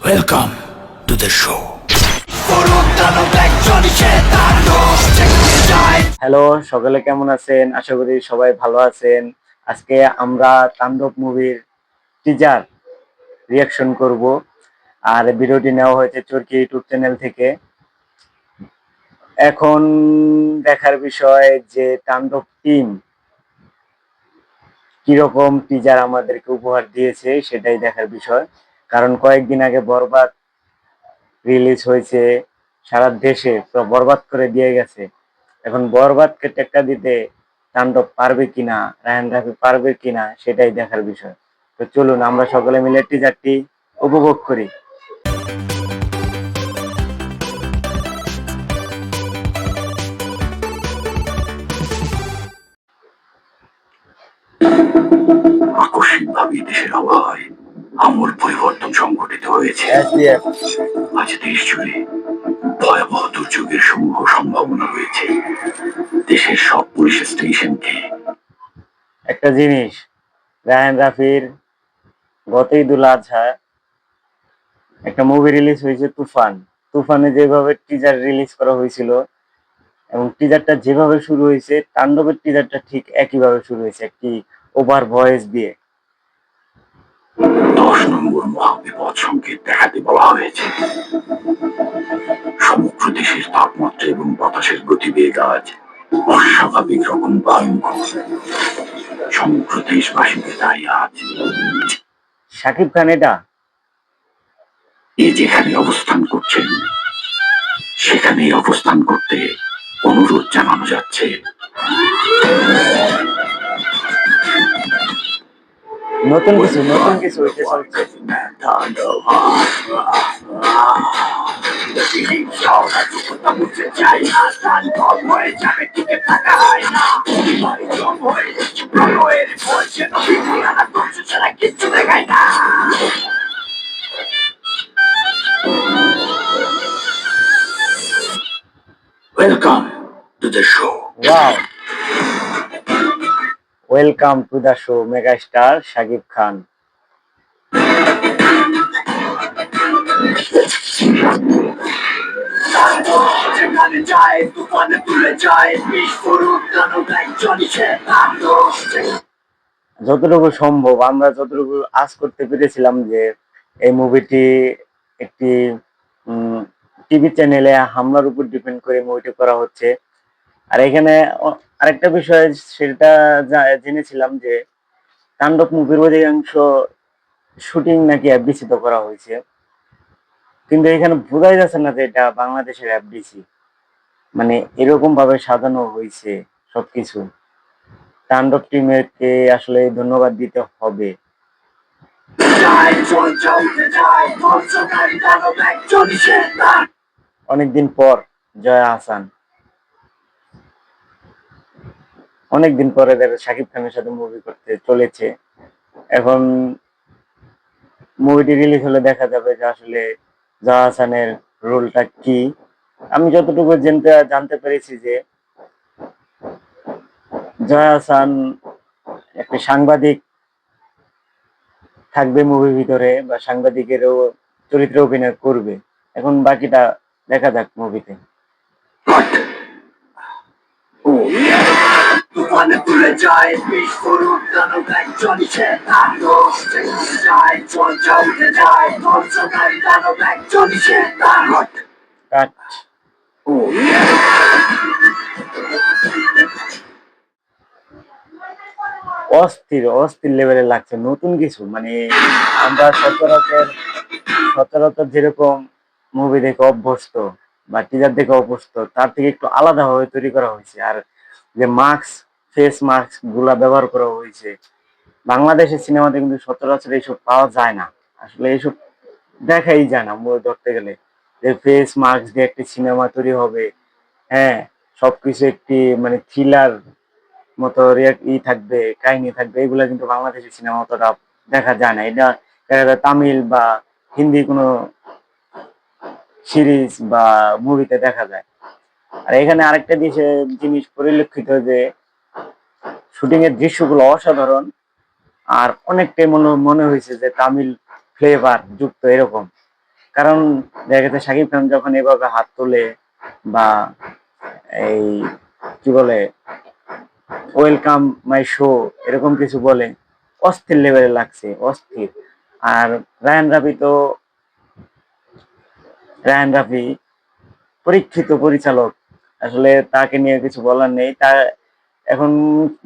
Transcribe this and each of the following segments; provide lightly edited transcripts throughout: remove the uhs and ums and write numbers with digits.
Welcome to the show. Hello, সকলে কেমন আছেন? আশা করি সবাই ভালো আছেন। আজকে আমরা তাণ্ডব মুভির টিজার রিয়াকশন করব। আর ভিডিওটি নেওয়া হয়েছে চরকি ইউটিউব চ্যানেল থেকে। এখন দেখার বিষয় যে তাণ্ডব টিম কিরকম টিজার আমাদেরকে উপহার দিয়েছে সেটাই দেখার বিষয়। কারণ কয়েকদিন আগে বরবাদ রিলিজ হয়েছে, সারা দেশে তো বরবাদ করে দিয়ে গেছে। এখন বরবাদকে টেক্কা দিতে তাণ্ডব পারবে কিনা, রায়হান রাফি পারবে কিনা সেটাই দেখার বিষয়। তো চলুন আমরা সকলে মিলে টিজারটি উপভোগ করি। আকস্মিকভাবে দেশের আবহাওয়ায় আমূল পরিবর্তন সংঘটিত হয়েছে। আজ দেশ জুড়ে ভয়াবহ দুর্যোগের সমূহ সম্ভাবনা রয়েছে। দেশের সব পুলিশ স্টেশনকে একটা জিনিস, রায়হান রাফির গত ঈদুল আজহা একটা মুভি রিলিজ হয়েছে তুফান। তুফানে যেভাবে টিজার রিলিজ করা হয়েছিল এবং টিজারটা যেভাবে শুরু হয়েছে, তাণ্ডবের টিজারটা ঠিক একইভাবে শুরু হয়েছে, একটি ওভার ভয়েস দিয়ে। 10 নম্বর মহাবিপদ সংকেত দেখাতে বলা হয়েছে। সমগ্র দেশের তাপমাত্রা এবং বাতাসের গতিবেগ আজ অস্বাভাবিক রকম ভয়ঙ্কর। সমগ্র দেশবাসীকে তাই আজ শাকিব খান এটা যেখানে অবস্থান করছেন সেখানেই অবস্থান করতে অনুরোধ জানানো যাচ্ছে। নতুন কিছু হইতে চলছে। কিচ্ছু দেখায় না। Welcome to the show. Wow, welcome to the show, mega star Shakib Khan. যেখানে যায় তুফানে তুলে যায় বিস্ফোরক দানব একজনই সে যতটুকু সম্ভব আমরা যতটুকু আজ করতে পেরেছিলাম যে এই মুভিটি একটি টিভি চ্যানেলে হামলার উপর ডিপেন্ড করে মুভিটি করা হচ্ছে। আর এখানে আরেকটা বিষয় সেটা জেনেছিলাম যে তাণ্ডব মুভির অধিকাংশ শুটিং নাকি এফডিসিতে করা হয়েছে, কিন্তু এখানে বোঝাই যাচ্ছে না যে এটা বাংলাদেশের এফডিসি। মানে এরকম ভাবে সাজানো হয়েছে সবকিছু। তাণ্ডব টিমকে আসলে ধন্যবাদ দিতে হবে। অনেকদিন পর জয়া আহসান, অনেকদিন পরে শাকিব খানের সাথে মুভি করতে চলেছে। এখন মুভিটি রিলিজ হলে দেখা যাবে যে আসলে জয়া আহসানের রোলটা কি। আমি যতটুকু জানতে পেরেছি যে জয়া আহসান একটি সাংবাদিক থাকবে মুভির ভিতরে, বা সাংবাদিকেরও চরিত্রে অভিনয় করবে। এখন বাকিটা দেখা যাক মুভিতে। তুফানে তুলে যায় বিস্ফোরক দানব একজনই সে যায় চর্চা উঠে যায় ধ্বংসকারী দানব একজনই সে কাট। অস্থির অস্থির লেভেলে লাগছে, নতুন কিছু। মানে আমরা সচরাচর যেরকম মুভি দেখে অভ্যস্ত বা টিজার দেখে অভ্যস্ত, তার থেকে একটু আলাদা ভাবে তৈরি করা হয়েছে। আর যে ফেস মাস্ক গুলা ব্যবহার করা হয়েছে, বাংলাদেশের সিনেমাতে কিন্তু সচরাচর এইসব পাওয়া যায় না। আসলে এইসব দেখাই যায় না ধরতে গেলে, যে ফেস মাস্ক দিয়ে একটি সিনেমা তৈরি হবে। হ্যাঁ, সবকিছু একটি মানে থ্রিলার মতো থাকবে, কাহিনী থাকবে, এগুলা কিন্তু বাংলাদেশের সিনেমা অতটা দেখা যায় না। এটা দেখা যায় তামিল বা হিন্দি কোনো সিরিজ বা মুভিতে দেখা যায়। আর এখানে আরেকটা জিনিস পরিলক্ষিত যে শুটিং এর দৃশ্যগুলো অসাধারণ। আর অনেকটাই মনে হয়েছে যে তামিল ফ্লেভার যুক্ত এরকম। কারণ দেখা গেছে শাকিব খান যখন এভাবে হাত তোলে বা এই কি বলে ওয়েলকাম মাই শো এরকম কিছু বলে, অস্থির লেভেলে লাগছে, অস্থির। আর রায়ান রাফি তো রায়ান রাফি পরীক্ষিত পরিচালক, আসলে তাকে নিয়ে কিছু বলার নেই। তার এখন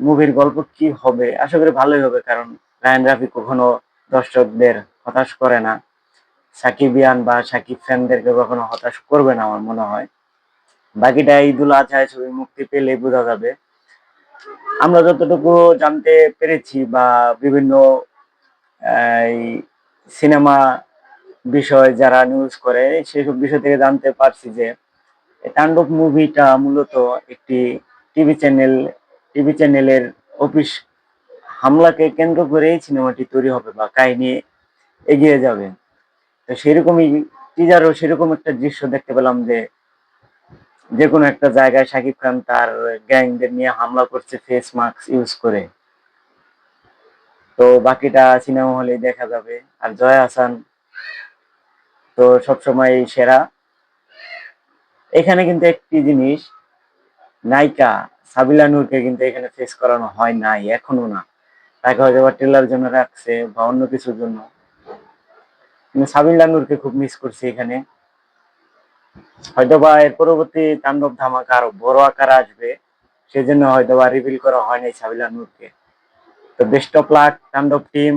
মুভির গল্প কি হবে, আশা করি ভালোই হবে, কারণ রায়ান রাফি কখনো দর্শকদের হতাশ করে না, সাকিবিয়ান বা সাকিব ফ্যানদেরকে কখনো হতাশ করবে না আমার মনে হয়। বাকিটা ঈদুল আজহায় ছবি মুক্তি পেলে বোঝা যাবে। আমরা যতটুকু জানতে পেরেছি বা বিভিন্ন এই সিনেমা বিষয় যারা নিউজ করে সেসব বিষয় থেকে জানতে পারছি যে তাণ্ডব মুভিটা মূলত একটি টিভি চ্যানেল টিভি চ্যানেলের অফিস হামলাকে কেন্দ্র করে এই সিনেমাটি তৈরি হবে বা কাহিনী এগিয়ে যাবে। তো সেরকমই টিজারও সেরকম একটা দৃশ্য দেখতে পেলাম যে যে কোনো একটা জায়গায় শাকিব খান তার গ্যাংদের নিয়ে হামলা করছে ফেস মাস্ক ইউজ করে। তো বাকিটা সিনেমা হলে দেখা যাবে। আর জয়া আহসান তো সবসময় সেরা। এখানে কিন্তু একটি জিনিস, নায়িকা সাবিলা নূরকে কিন্তু এখানে ফেস করানো হয় নাই, এখনো না। তাকে হয়তো বা ট্রেলার জন্য রাখছে বা অন্য কিছুর জন্য, কিন্তু সাবিলা নূরকে খুব মিস করছি এখানে। হয়তো বা এর পরবর্তী তাণ্ডব ধামাকা আরো বড় আকার আসবে, সেজন্য হয়তো বা রিভিল করা হয় নাই সাবিলা নূরকে। তো বেস্ট অফ লাক তাণ্ডব টিম।